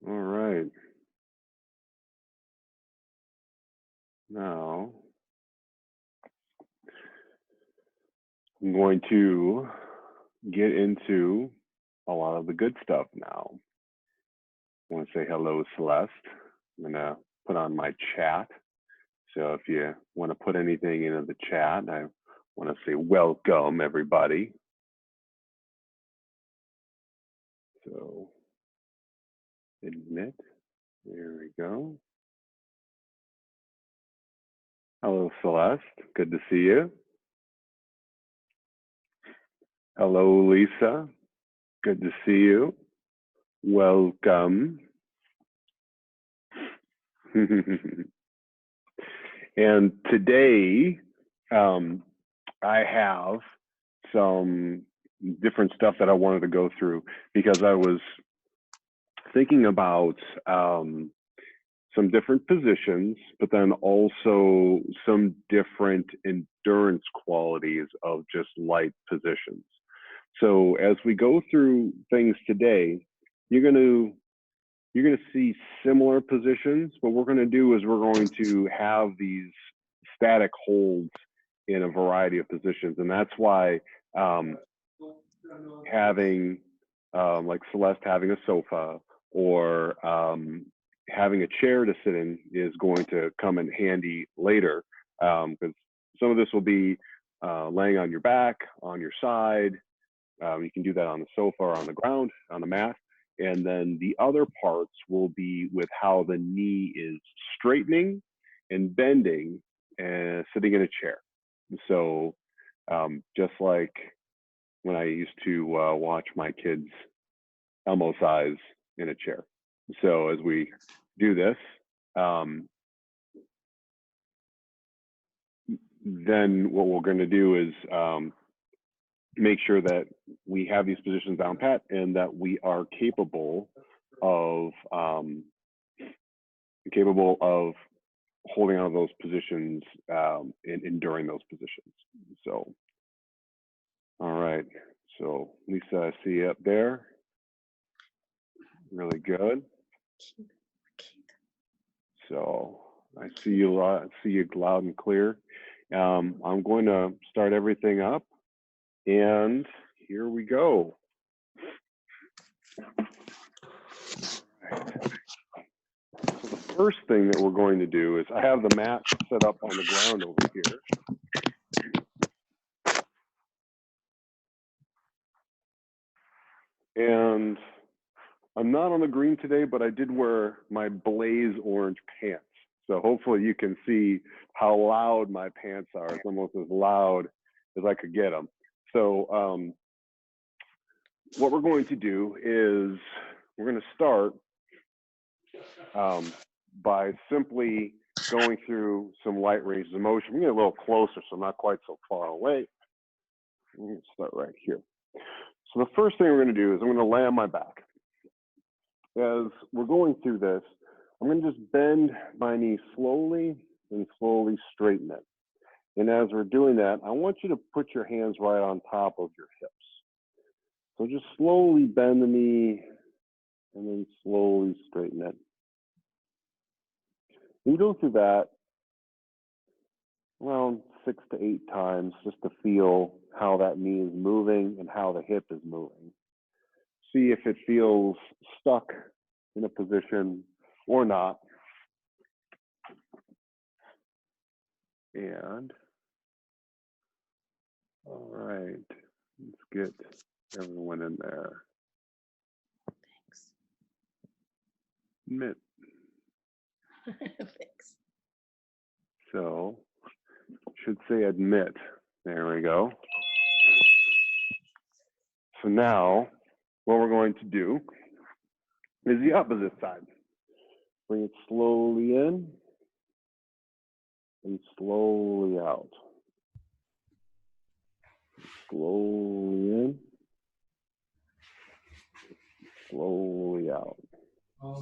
All right. Now, I'm going to get into a lot of the good stuff now. I want to say hello, Celeste. I'm going to put on my chat. So if you want to put anything into the chat, I want to say welcome, everybody. So admit, there we go. Hello, Celeste, good to see you. Hello, Lisa, good to see you. Welcome. And today, I have some different stuff that I wanted to go through because I was thinking about some different positions, but then also some different endurance qualities of just light positions. So as we go through things today, you're going to see similar positions. What we're going to do is we're going to have these static holds in a variety of positions, and that's why having like Celeste having a sofa or having a chair to sit in is going to come in handy later, because some of this will be laying on your back, on your side. You can do that on the sofa or on the ground, on the mat. And then the other parts will be with how the knee is straightening and bending and sitting in a chair. So just like when I used to watch my kids Elmo size in a chair. So as we do this, then what we're going to do is make sure that we have these positions down pat and that we are capable of holding on to those positions and enduring those positions. So, all right. So Lisa, I see you up there. Really good. So I see you loud and clear. I'm going to start everything up, and here we go. Right. So the first thing that we're going to do is I have the mat set up on the ground over here. And I'm not on the green today, but I did wear my blaze orange pants. So hopefully you can see how loud my pants are. It's almost as loud as I could get them. So what we're going to do is we're going to start by simply going through some light ranges of motion. We're going to get a little closer, so I'm not quite so far away. I'm going to start right here. So the first thing we're going to do is I'm going to lay on my back. As we're going through this, I'm going to just bend my knee slowly and slowly straighten it. And as we're doing that, I want you to put your hands right on top of your hips. So just slowly bend the knee and then slowly straighten it. You go through that around 6 to 8 times just to feel how that knee is moving and how the hip is moving. See if it feels stuck in a position or not. And all right, let's get everyone in there. Thanks. Admit. Thanks. So should say admit. There we go. So now what we're going to do is the opposite side. Bring it slowly in and slowly out. Slowly in, slowly out. The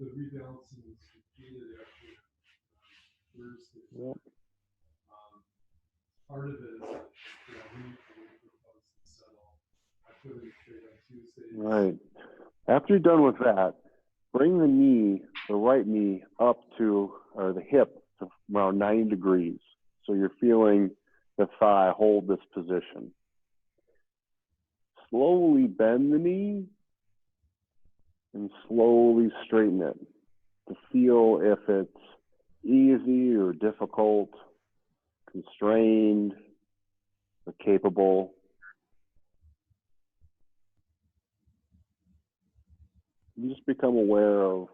rebalancing was completed after Thursday. Yep. Part of it is that we need to wait for the bugs to settle. I put in trade on stays. Right. After you're done with that, bring the knee, the right knee, up to, or the hip to around 90 degrees. So you're feeling the thigh hold this position. Slowly bend the knee and slowly straighten it to feel if it's easy or difficult, constrained or capable. You just become aware of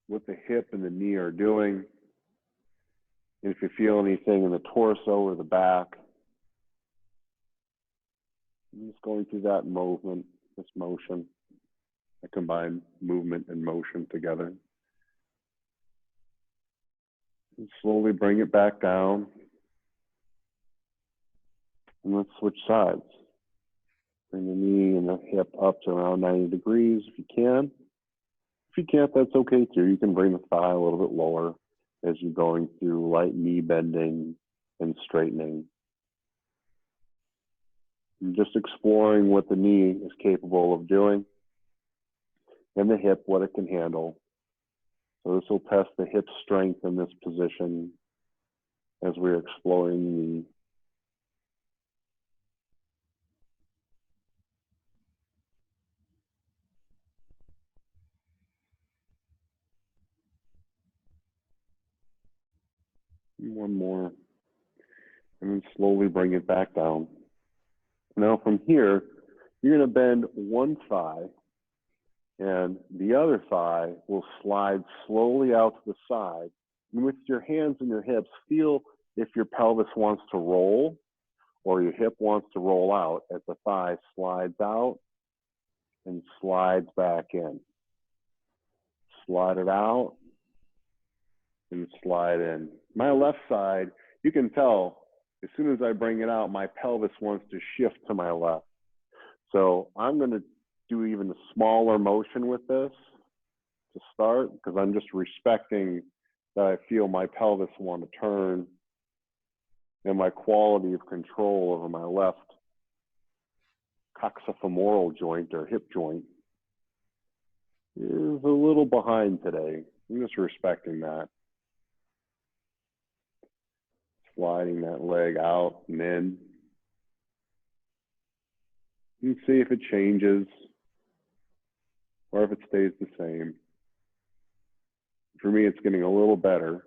what the hip and the knee are doing. And if you feel anything in the torso or the back, I'm just going through that movement, this motion. I combine movement and motion together. And slowly bring it back down. And let's switch sides. Bring the knee and the hip up to around 90 degrees if you can. If you can't, that's okay too. You can bring the thigh a little bit lower as you're going through light knee bending and straightening. And just exploring what the knee is capable of doing and the hip, what it can handle. So this will test the hip strength in this position as we're exploring the knee. One more. And then slowly bring it back down. Now from here, you're going to bend one thigh and the other thigh will slide slowly out to the side. And with your hands and your hips, feel if your pelvis wants to roll or your hip wants to roll out as the thigh slides out and slides back in. Slide it out and slide in. My left side, you can tell as soon as I bring it out, my pelvis wants to shift to my left. So I'm going to do even a smaller motion with this to start because I'm just respecting that I feel my pelvis want to turn and my quality of control over my left coxofemoral joint or hip joint is a little behind today. I'm just respecting that. Sliding that leg out and in. And see if it changes or if it stays the same. For me, it's getting a little better.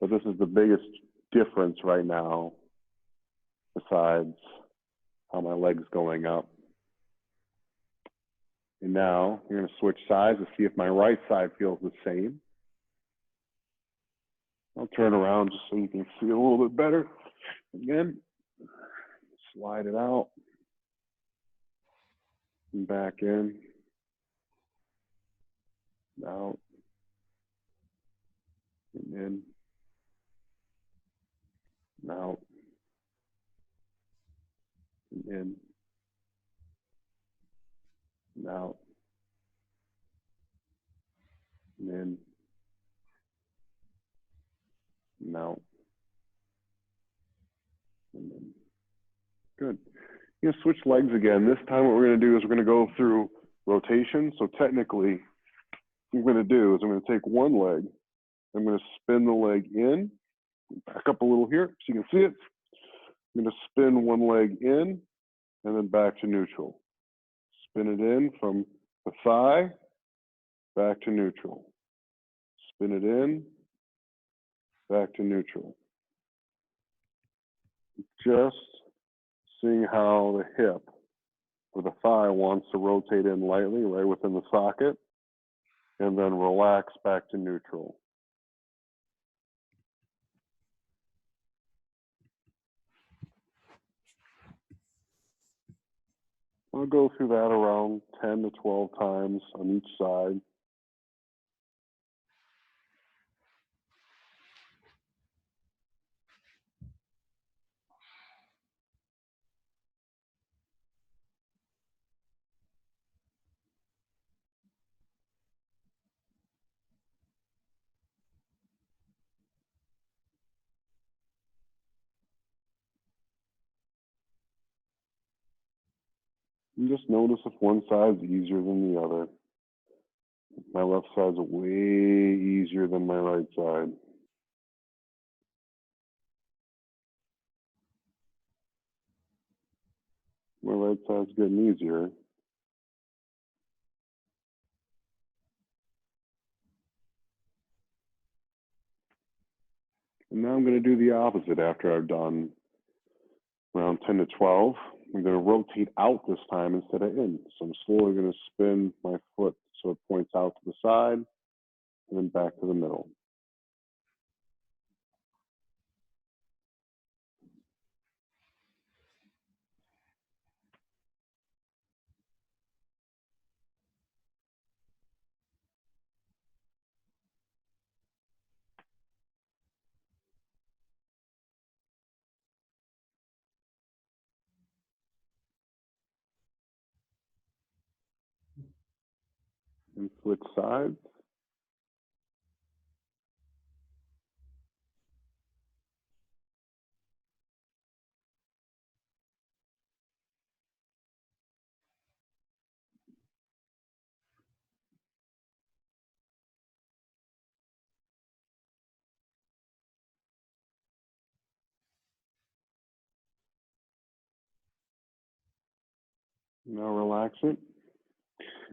But this is the biggest difference right now, besides how my leg's going up. And now you're going to switch sides to see if my right side feels the same. I'll turn around just so you can see a little bit better. Again, slide it out and back in, out, and in, and out, and in, and out, and in, and out, and in. Good. You're gonna switch legs again. This time what we're gonna do is we're gonna go through rotation. So technically, what I'm gonna do is I'm gonna take one leg, I'm gonna spin the leg in, back up a little here so you can see it. I'm gonna spin one leg in and then back to neutral. Spin it in from the thigh, back to neutral. Spin it in, back to neutral. Just seeing how the hip or the thigh wants to rotate in lightly right within the socket and then relax back to neutral. I'll go through that around 10 to 12 times on each side. And just notice if one side's easier than the other. My left side's way easier than my right side. My right side's getting easier. And now I'm going to do the opposite after I've done around 10 to 12. I'm going to rotate out this time instead of in. So I'm slowly going to spin my foot so it points out to the side and then back to the middle. And switch sides. Now relax it.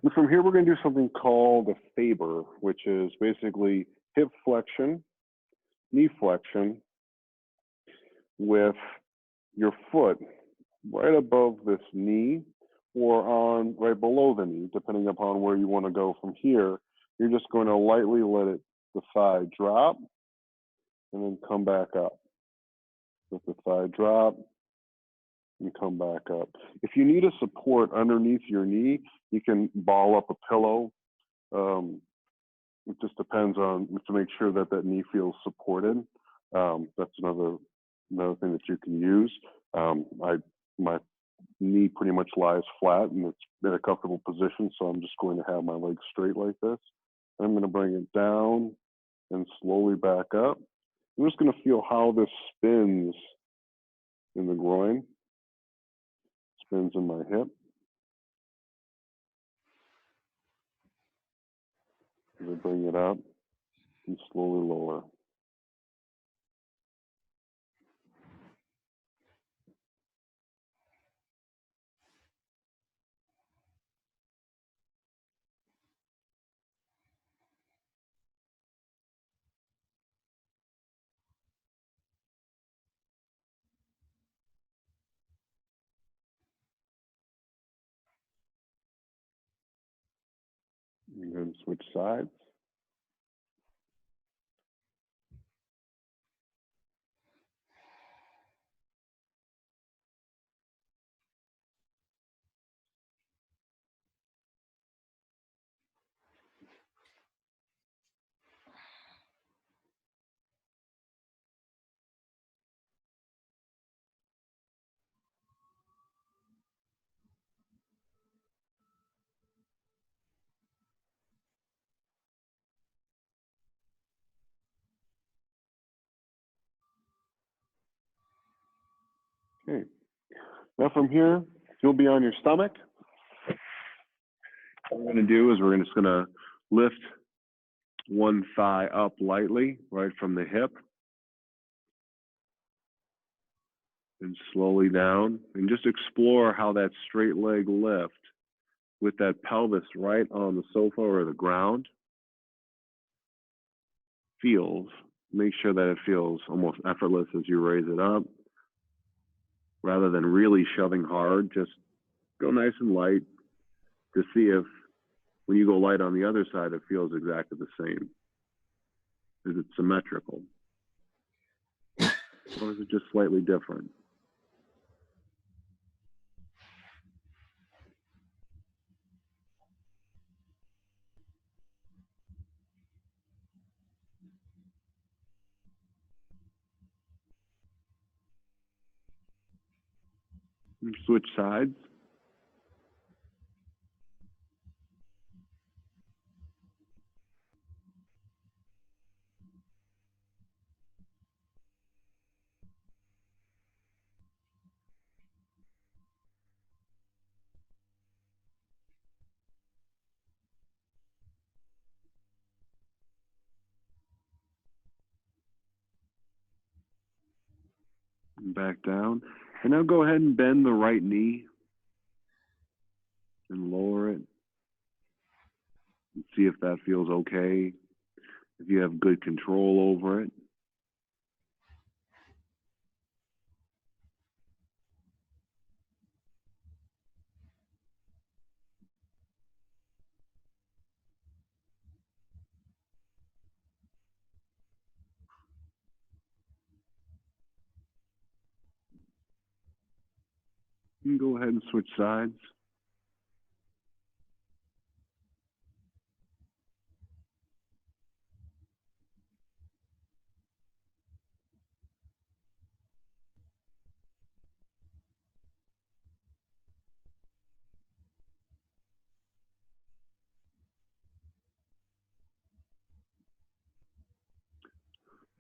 And from here, we're going to do something called a Faber, which is basically hip flexion, knee flexion, with your foot right above this knee or on right below the knee, depending upon where you want to go from here. You're just going to lightly let it, the thigh drop and then come back up. Let the thigh drop and come back up. If you need a support underneath your knee, you can ball up a pillow. It just depends on to make sure that that knee feels supported. That's another thing that you can use. My knee pretty much lies flat and it's in a comfortable position, so I'm just going to have my legs straight like this. I'm going to bring it down and slowly back up. I'm just going to feel how this spins in the groin, spins in my hip. As I bring it up and slowly lower. And then switch sides. Okay. Now from here, you'll be on your stomach. What we're going to do is we're just going to lift one thigh up lightly, right from the hip, and slowly down, and just explore how that straight leg lift with that pelvis right on the sofa or the ground feels. Make sure that it feels almost effortless as you raise it up. Rather than really shoving hard, just go nice and light to see if when you go light on the other side, it feels exactly the same. Is it symmetrical? Or is it just slightly different? And switch sides. and back down. And now go ahead and bend the right knee and lower it. And see if that feels okay, if you have good control over it. You can go ahead and switch sides.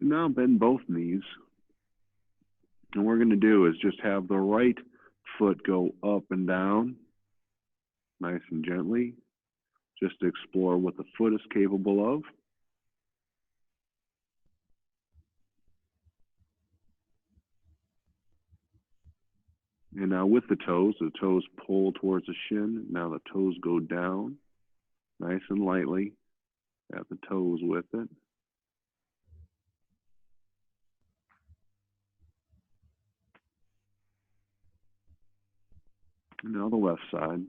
And now bend both knees. And what we're going to do is just have the right foot go up and down, nice and gently, just to explore what the foot is capable of. And now with the toes pull towards the shin. Now the toes go down, nice and lightly. At the toes with it. And now the left side.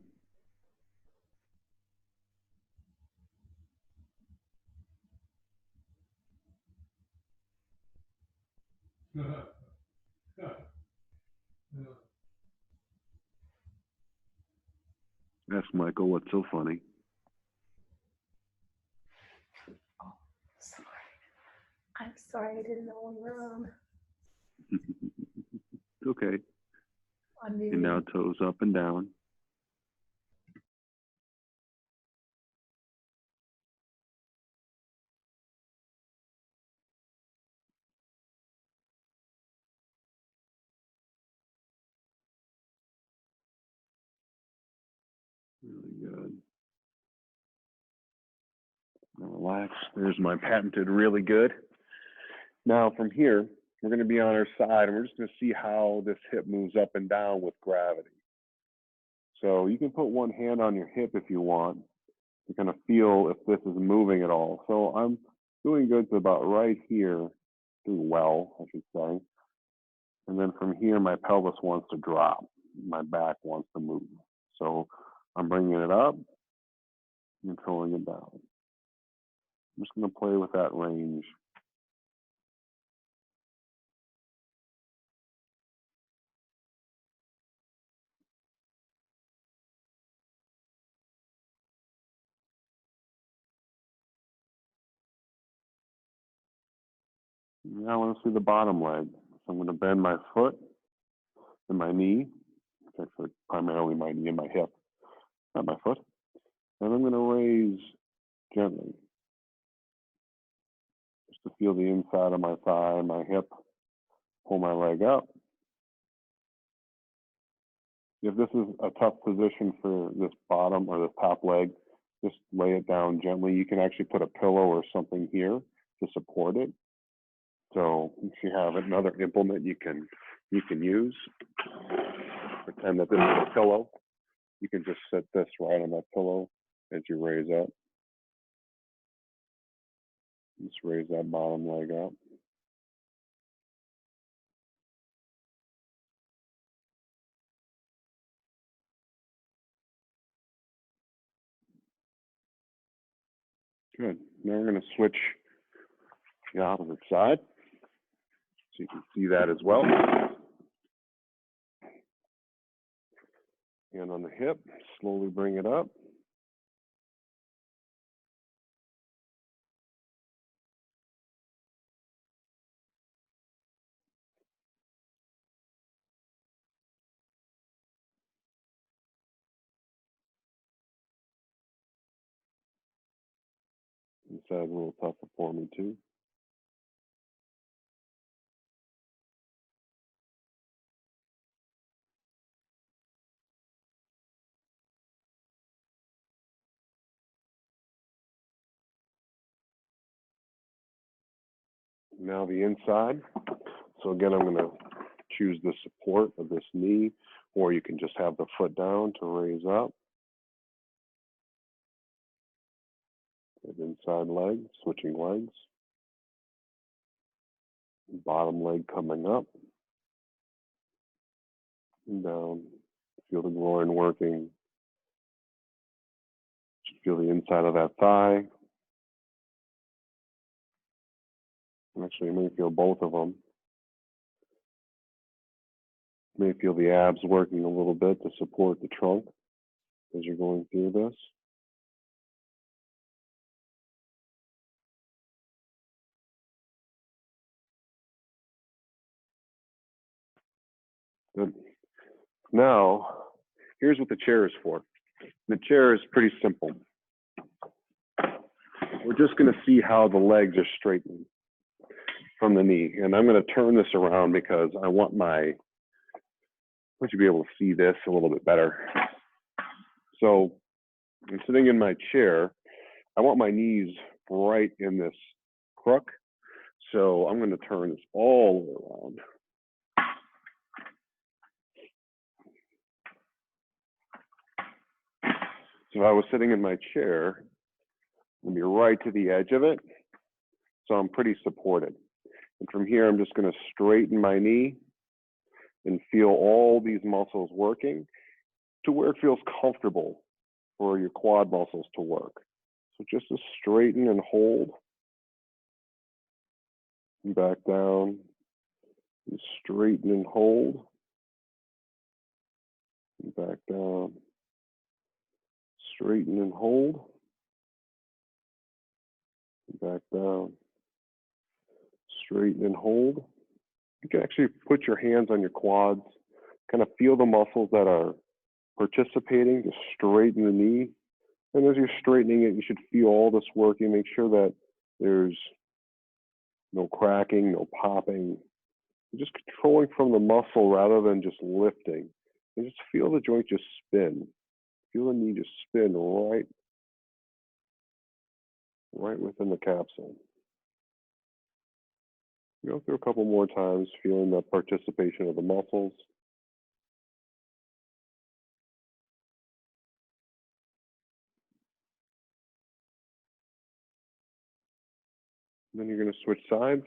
Ask Michael, what's so funny? Oh, sorry. I'm sorry, I didn't know we were on. It's okay. I'm And now toes up and down. Really good. Now relax. There's my patented really good. Now from here, we're going to be on our side and we're just going to see how this hip moves up and down with gravity. So you can put one hand on your hip if you want to kind of feel if this is moving at all. So I'm doing good to about right here, doing well, I should say. And then from here, my pelvis wants to drop. My back wants to move. So I'm bringing it up and controlling it down. I'm just going to play with that range. Now I want to see the bottom leg. So I'm going to bend my foot and my knee, actually primarily my knee and my hip, not my foot. And I'm going to raise gently, just to feel the inside of my thigh, my hip, pull my leg up. If this is a tough position for this bottom or the top leg, just lay it down gently. You can actually put a pillow or something here to support it. So if you have another implement you can use, pretend that this is a pillow. You can just set this right on that pillow as you raise up. Just raise that bottom leg up. Good. Now we're going to switch the opposite side. So you can see that as well. Hand on the hip, slowly bring it up. This side's a little tougher for me too. Now the inside. So again, I'm going to choose the support of this knee, or you can just have the foot down to raise up. And inside leg, switching legs. Bottom leg coming up and down. Feel the groin working. Just feel the inside of that thigh. Actually, you may feel both of them. You may feel the abs working a little bit to support the trunk as you're going through this. Good. Now, here's what the chair is for. The chair is pretty simple. We're just going to see how the legs are straightened from the knee. And I'm going to turn this around because I want you to be able to see this a little bit better. So I'm sitting in my chair. I want my knees right in this crook. So I'm going to turn this all the way around. So if I was sitting in my chair, I'm going to be right to the edge of it. So I'm pretty supported. And from here, I'm just going to straighten my knee and feel all these muscles working to where it feels comfortable for your quad muscles to work. So just to straighten and hold. And back down. And straighten and hold. And back down. Straighten and hold. And back down. Straighten and hold. You can actually put your hands on your quads, kind of feel the muscles that are participating to straighten the knee. And as you're straightening it, you should feel all this working. Make sure that there's no cracking, no popping. You're just controlling from the muscle rather than just lifting. And just feel the joint just spin. Feel the knee just spin right within the capsule. Go through a couple more times, feeling the participation of the muscles. And then you're going to switch sides.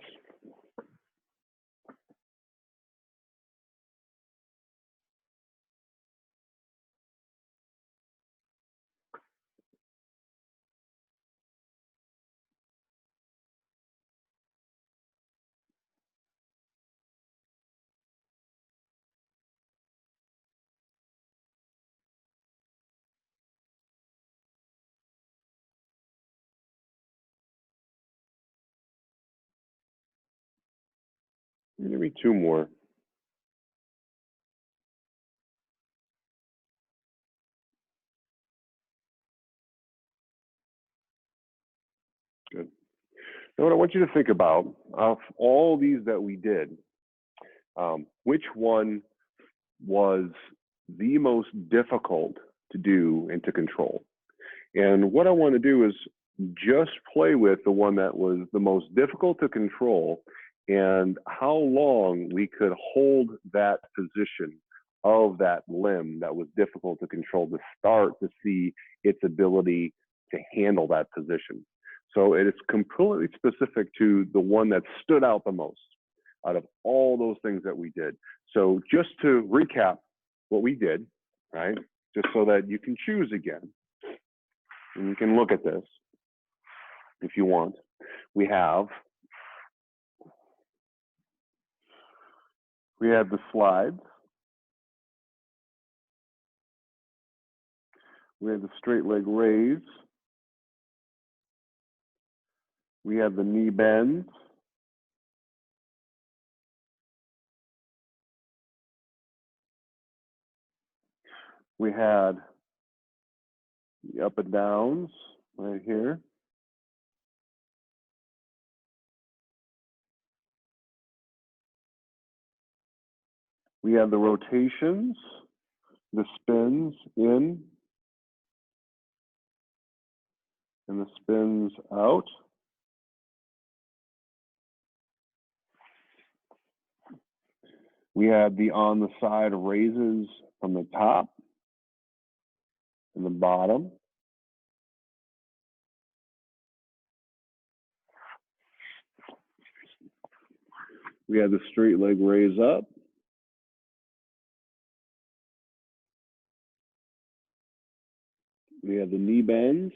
Give me two more. Good. Now, what I want you to think about, of all these that we did, which one was the most difficult to do and to control? And what I want to do is just play with the one that was the most difficult to control and how long we could hold that position of that limb that was difficult to control to start to see its ability to handle that position. So it is completely specific to the one that stood out the most out of all those things that we did. So just to recap what we did, right? Just so that you can choose again. And you can look at this if you want. We had the slides. We had the straight leg raise. We had the knee bends. We had the up and downs right here. We had the rotations, the spins in, and the spins out. We had the on the side raises from the top and the bottom. We had the straight leg raise up. We had the knee bends.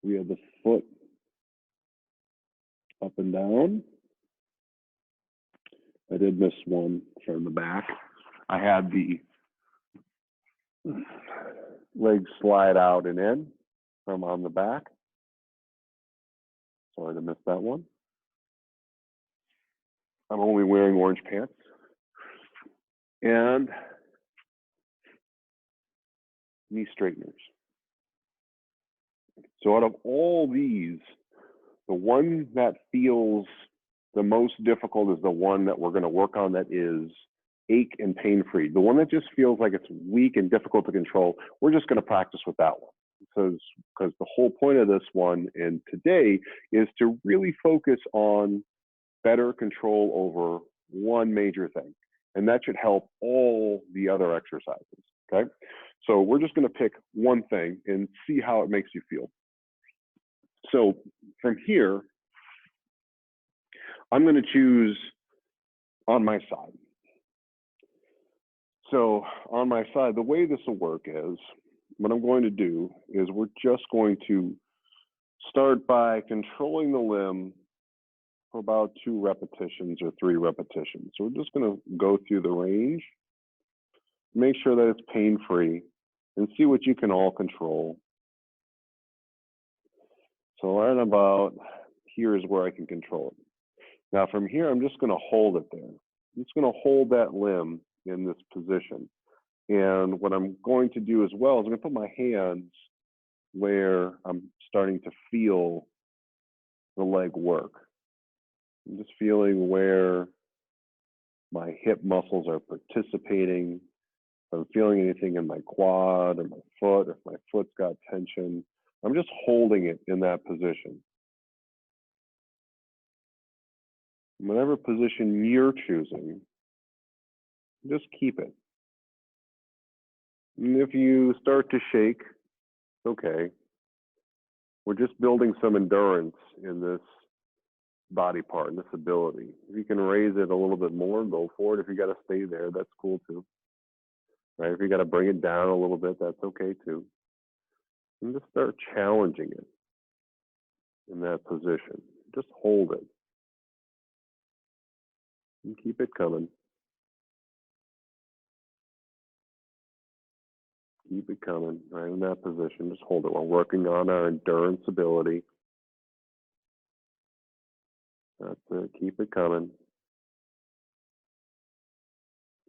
We had the foot up and down. I did miss one from the back. I had the legs slide out and in from on the back. Sorry to miss that one. I'm only wearing orange pants. And knee straighteners. So out of all these, the one that feels the most difficult is the one that we're going to work on that is ache and pain free. The one that just feels like it's weak and difficult to control, we're just going to practice with that one. Because the whole point of this one and today is to really focus on better control over one major thing. And that should help all the other exercises, okay? So we're just gonna pick one thing and see how it makes you feel. So from here, I'm gonna choose on my side. So on my side, the way this will work is, what I'm going to do is we're just going to start by controlling the limb for about 2 repetitions or 3 repetitions. So we're just gonna go through the range, make sure that it's pain-free, and see what you can all control. So right about here is where I can control it. Now from here, I'm just gonna hold it there. I'm just gonna hold that limb in this position. And what I'm going to do as well is I'm gonna put my hands where I'm starting to feel the leg work. I'm just feeling where my hip muscles are participating. If I'm feeling anything in my quad or my foot, if my foot's got tension, I'm just holding it in that position. Whatever position you're choosing, just keep it. And if you start to shake, it's okay. We're just building some endurance in this body part, in this ability. If you can raise it a little bit more, go for it. If you got to stay there, that's cool too. Right? If you got to bring it down a little bit, that's okay too. And just start challenging it in that position. Just hold it. And keep it coming. Keep it coming, right in that position. Just hold it. We're working on our endurance ability. That's it. Keep it coming.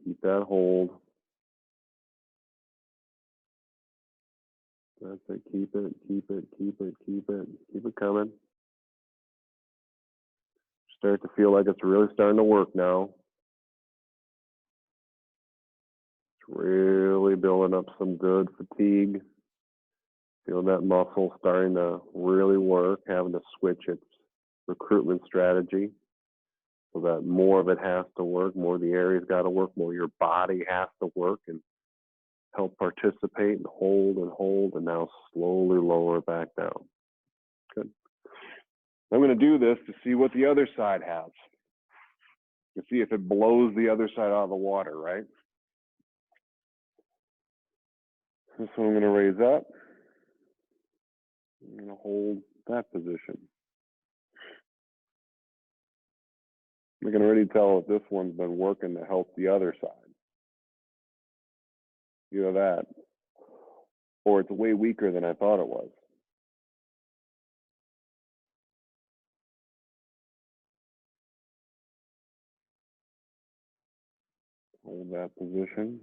Keep that hold. That's it. Keep it, keep it, keep it, keep it. Keep it coming. Start to feel like it's really starting to work now. It's really building up some good fatigue. Feel that muscle starting to really work, having to switch its recruitment strategy so that more of it has to work, more of the area's got to work, more your body has to work and help participate and hold, and now slowly lower it back down. Good. I'm going to do this to see what the other side has. To see if it blows the other side out of the water, right? So I'm going to raise up. I'm going to hold that position. I can already tell if this one's been working to help the other side. Either that, or it's way weaker than I thought it was. Hold that position.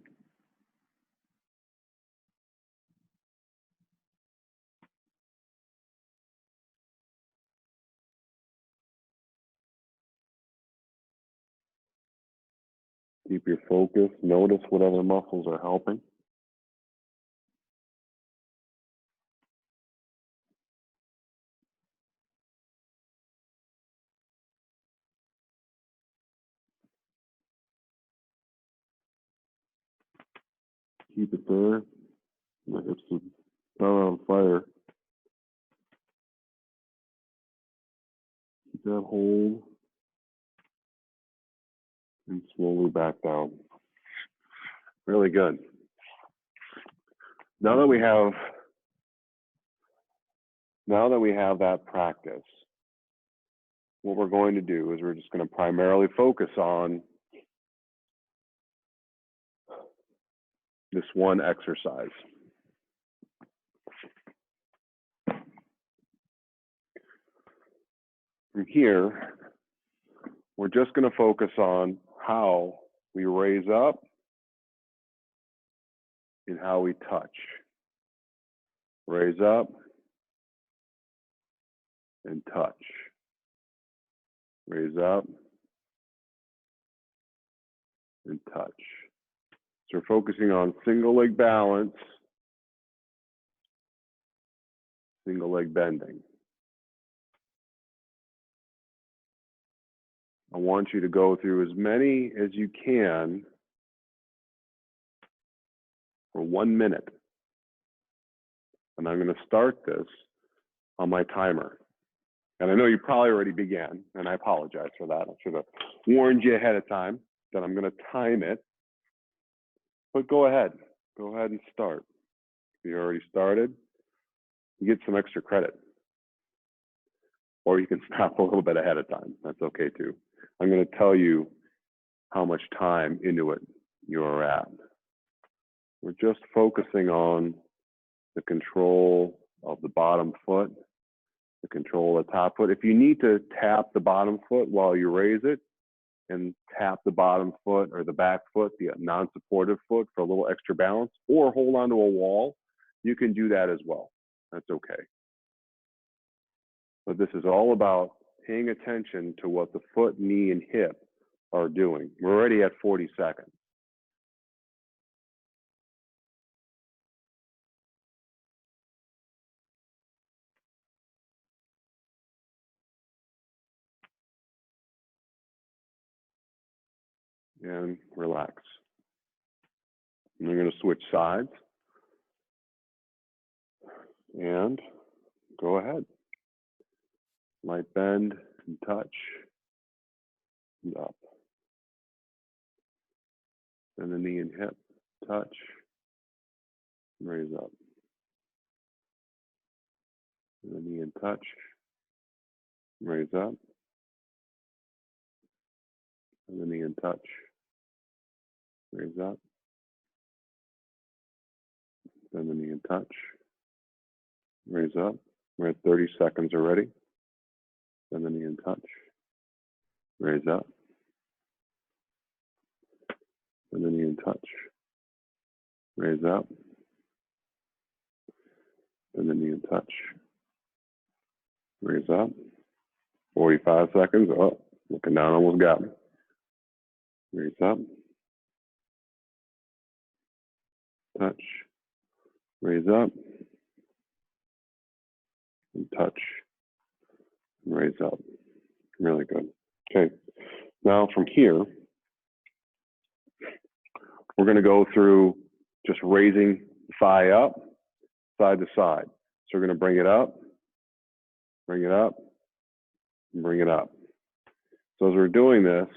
Keep your focus. Notice what other muscles are helping. Keep it there. My hips are on fire. Keep that hold. And slowly back down. Really good. Now that we have that practice, what we're going to do is we're just going to primarily focus on this one exercise. From here, we're just going to focus on how we raise up and how we touch. Raise up and touch. Raise up and touch. So we're focusing on single leg balance, single leg bending. I want you to go through as many as you can for 1 minute. And I'm going to start this on my timer. And I know you probably already began, and I apologize for that. I should have warned you ahead of time that I'm going to time it. But go ahead and start. If you already started, you get some extra credit. Or you can stop a little bit ahead of time. That's okay too. I'm going to tell you how much time into it you're at. We're just focusing on the control of the bottom foot, the control of the top foot. If you need to tap the bottom foot while you raise it and tap the bottom foot or the back foot, the non-supportive foot, for a little extra balance, or hold onto a wall, you can do that as well. That's okay. But this is all about paying attention to what the foot, knee, and hip are doing. We're already at 40 seconds. And relax. And I'm going to switch sides. And go ahead. Light bend and touch. And up. And the knee and hip. Touch. And raise up. And the knee and touch. And raise up. And the knee and touch. Raise up. Bend the knee and touch. Raise up. We're at 30 seconds already. Bend the knee and touch. Raise up. Bend the knee and touch. Raise up. Bend the knee and touch. Raise up. 45 seconds. Oh, looking down, almost got me. Raise up. Touch. Raise up. And touch. And raise up. Really good. Okay. Now from here, we're going to go through just raising the thigh up, side to side. So we're going to bring it up, and bring it up. So as we're doing this,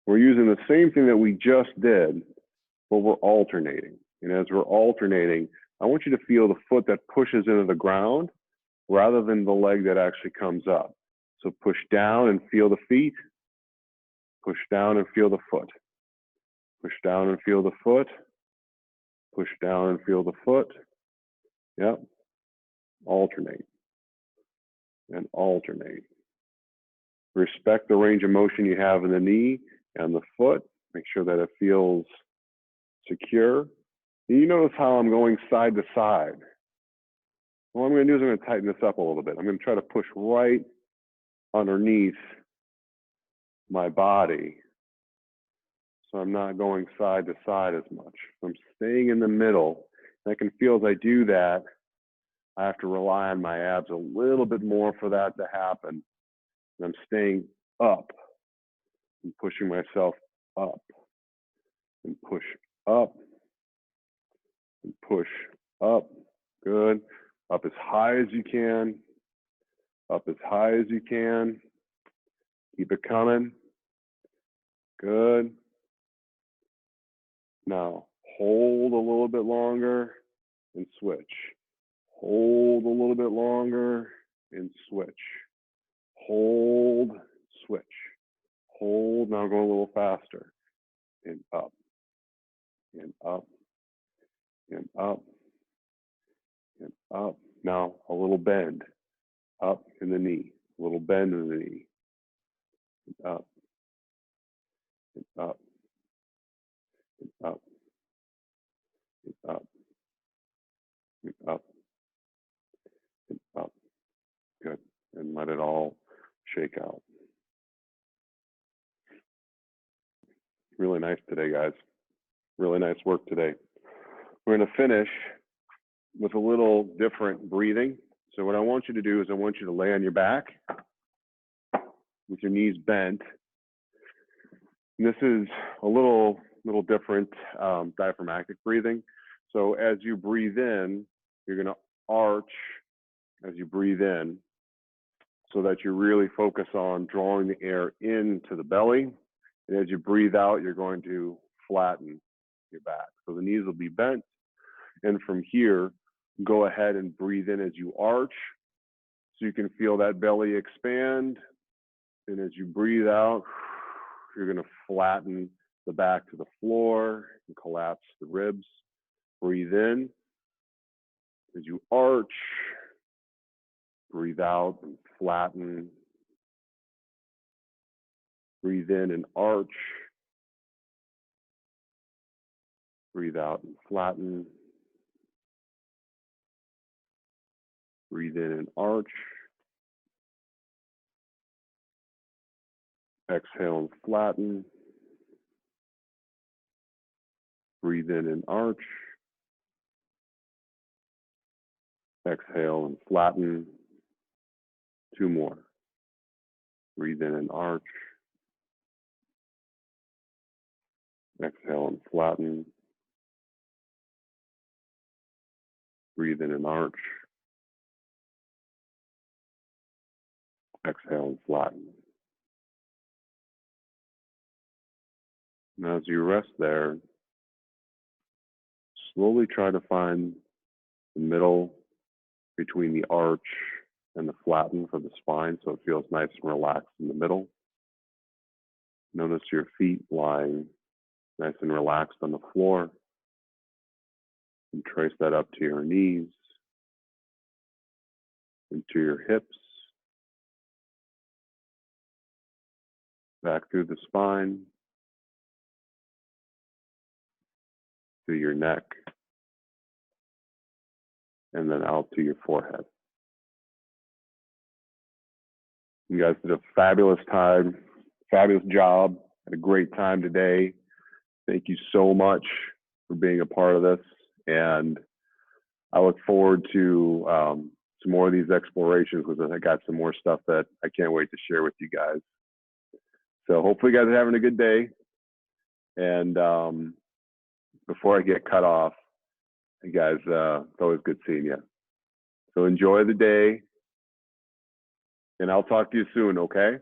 we're using the same thing that we just did, but we're alternating. And as we're alternating, I want you to feel the foot that pushes into the ground rather than the leg that actually comes up. So push down and feel the feet. Push down and feel the foot. Push down and feel the foot. Push down and feel the foot. Yep. Alternate. And alternate. Respect the range of motion you have in the knee and the foot. Make sure that it feels secure. And you notice how I'm going side to side. What I'm going to do is I'm going to tighten this up a little bit. I'm going to try to push right underneath my body. So I'm not going side to side as much. I'm staying in the middle. And I can feel as I do that, I have to rely on my abs a little bit more for that to happen. And I'm staying up and pushing myself up and push up and push up. Good. Up as high as you can. Up as high as you can. Keep it coming. Good. Now hold a little bit longer and switch. Hold a little bit longer and switch. Hold, switch. Hold, now go a little faster. And up, and up, and up, and up. Now a little bend. Up in the knee. A little bend in the knee. And up, and up, and up, and up, and up, and up. Good. And let it all shake out. Really nice today, guys. Really nice work today. We're going to finish with a little different breathing. So what I want you to do is I want you to lay on your back with your knees bent. And this is a little different diaphragmatic breathing. So as you breathe in, you're going to arch as you breathe in so that you really focus on drawing the air into the belly. And as you breathe out, you're going to flatten your back. So the knees will be bent. And from here, go ahead and breathe in as you arch. So you can feel that belly expand. And as you breathe out, you're going to flatten the back to the floor and collapse the ribs. Breathe in. As you arch, breathe out and flatten. Breathe in and arch. Breathe out and flatten. Breathe in and arch. Exhale and flatten. Breathe in and arch. Exhale and flatten. 2 more. Breathe in and arch. Exhale and flatten. Breathe in and arch. Exhale and flatten. Now as you rest there, slowly try to find the middle between the arch and the flatten for the spine so it feels nice and relaxed in the middle. Notice your feet lying nice and relaxed on the floor. And trace that up to your knees, into your hips, back through the spine, to your neck, and then out to your forehead. You guys did a fabulous time, fabulous job, had a great time today. Thank you so much for being a part of this. And I look forward to some more of these explorations because I got some more stuff that I can't wait to share with you guys. So hopefully you guys are having a good day. And before I get cut off, you guys, it's always good seeing you. So enjoy the day. And I'll talk to you soon, okay?